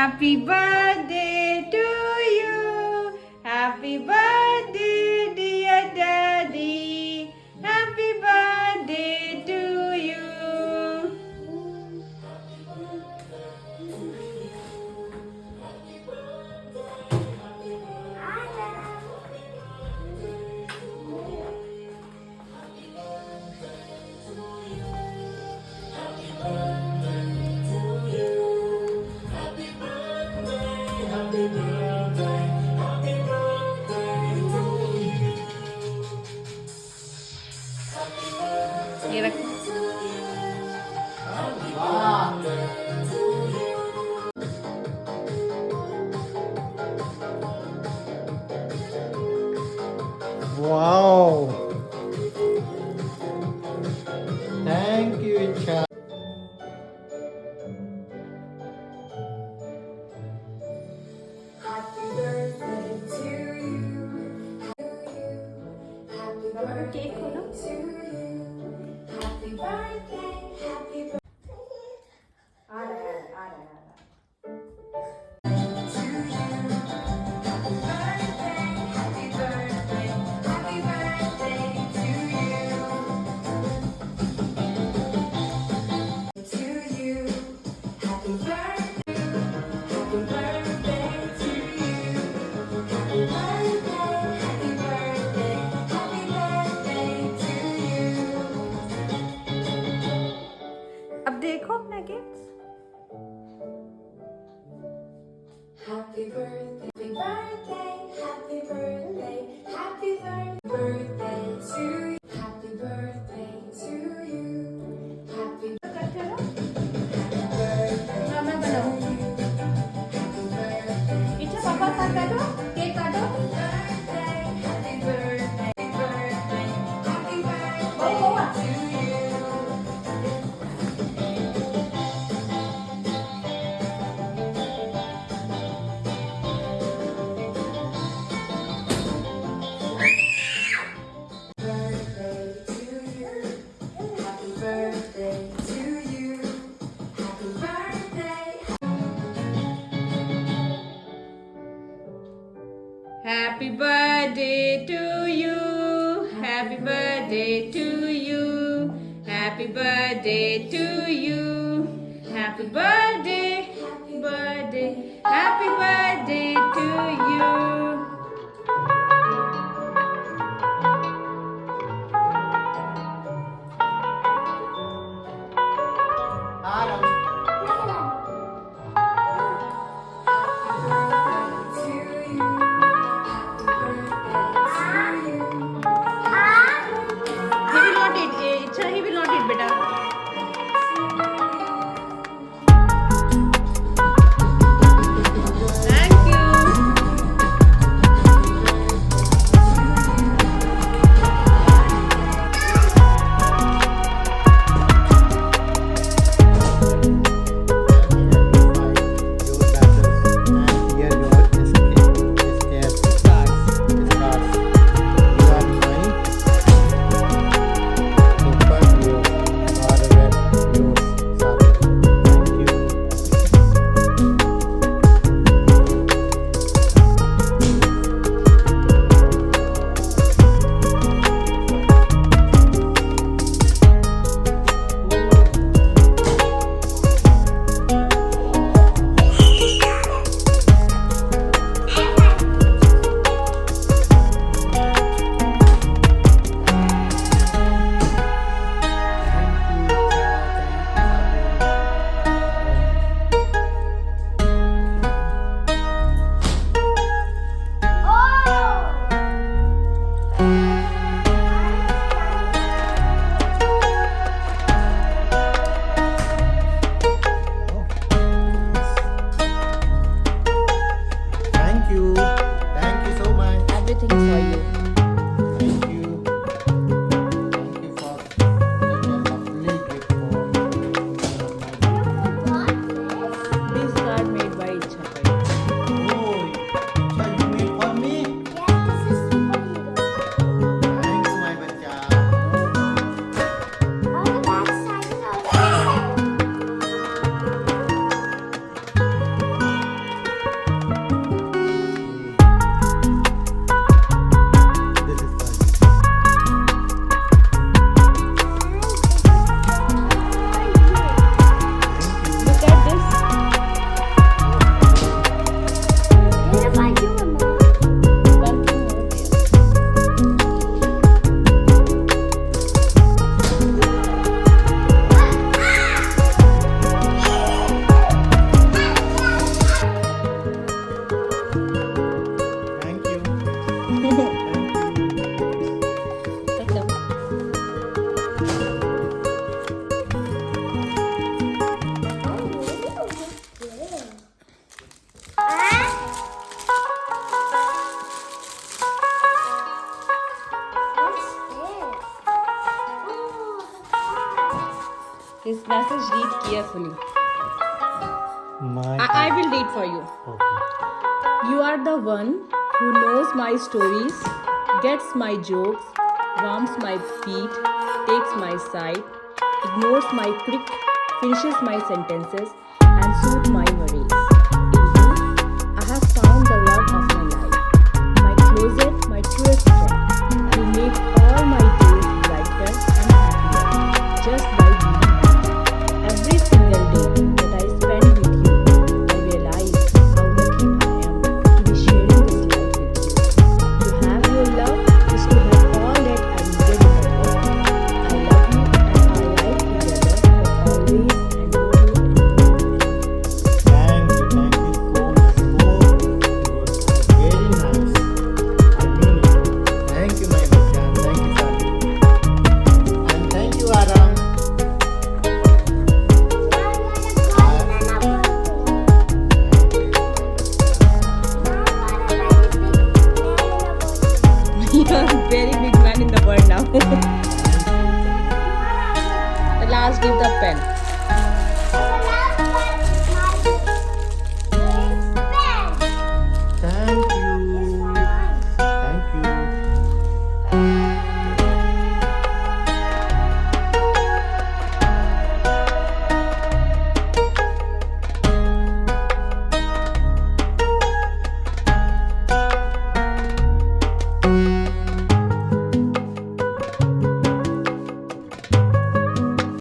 Happy birthday to you. Happy birthday, dear Daddy. Happy birthday to you. ये रख Wow! Thank you, Icha. Happy birthday to you. Happy birthday to you. Happy birthday, happy birthday. अब देखो अपना gift Happy birthday, happy birthday, happy birthday to you. Happy birthday to you. Happy birthday. हाँ मैं बनाऊँ इच्छा पापा साथ बैठो केक काटो Happy birthday, happy birthday Baba to you. Birthday to you. Happy birthday to you. Happy birthday. Happy birthday to you. Happy birthday to you. Happy birthday to you. Happy birthday. Happy birthday. Happy birthday to you. He will not eat. Ichha, he will not eat, beta. message read carefully. My. I will read for you. Okay. You are the one who knows my stories, gets my jokes, warms my feet, takes my side, ignores my crick, finishes my sentences, and soothes my